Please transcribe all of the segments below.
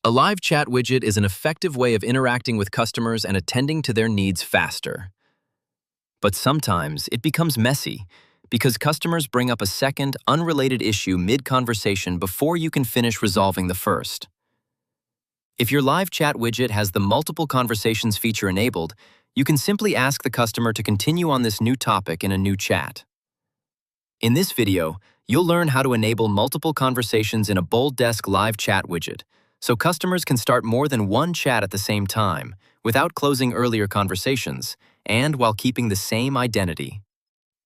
A live chat widget is an effective way of interacting with customers and attending to their needs faster. But sometimes it becomes messy because customers bring up a second, unrelated issue mid-conversation before you can finish resolving the first. If your live chat widget has the multiple conversations feature enabled, you can simply ask the customer to continue on this new topic in a new chat. In this video, you'll learn how to enable multiple conversations in a BoldDesk live chat widget, so customers can start more than one chat at the same time, without closing earlier conversations, and while keeping the same identity.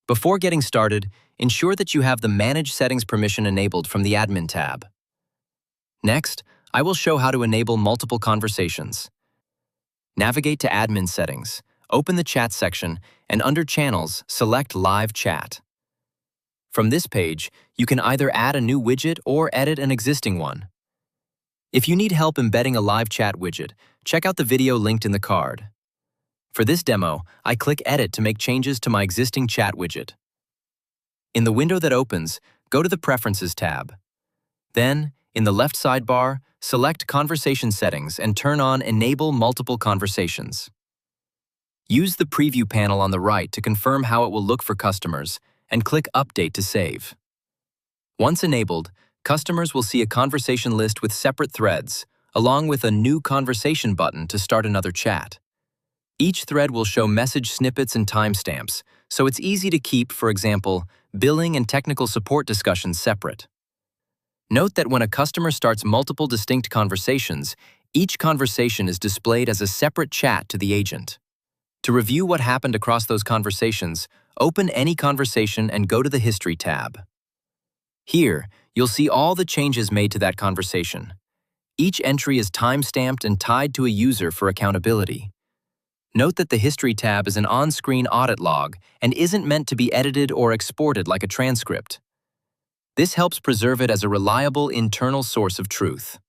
Before getting started, ensure that you have the Manage Settings permission enabled from the Admin tab. Next, I will show how to enable multiple conversations. Navigate to Admin Settings, open the Chat section, and under Channels, select Live Chat. From this page, you can either add a new widget or edit an existing one. If you need help embedding a live chat widget, check out the video linked in the card. For this demo, I click Edit to make changes to my existing chat widget. In the window that opens, go to the Preferences tab. Then, in the left sidebar, select Conversation Settings and turn on Enable Multiple Conversations. Use the Preview panel on the right to confirm how it will look for customers, and click Update to save. Once enabled, customers will see a conversation list with separate threads, along with a New Conversation button to start another chat. Each thread will show message snippets and timestamps, so it's easy to keep, for example, billing and technical support discussions separate. Note that when a customer starts multiple distinct conversations, each conversation is displayed as a separate chat to the agent. To review what happened across those conversations, open any conversation and go to the History tab. Here, you'll see all the changes made to that conversation. Each entry is time-stamped and tied to a user for accountability. Note that the History tab is an on-screen audit log and isn't meant to be edited or exported like a transcript. This helps preserve it as a reliable internal source of truth.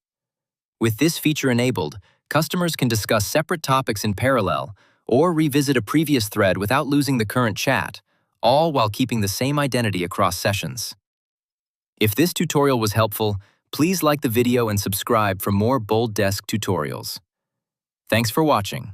With this feature enabled, customers can discuss separate topics in parallel or revisit a previous thread without losing the current chat, all while keeping the same identity across sessions. If this tutorial was helpful, please like the video and subscribe for more BoldDesk tutorials. Thanks for watching.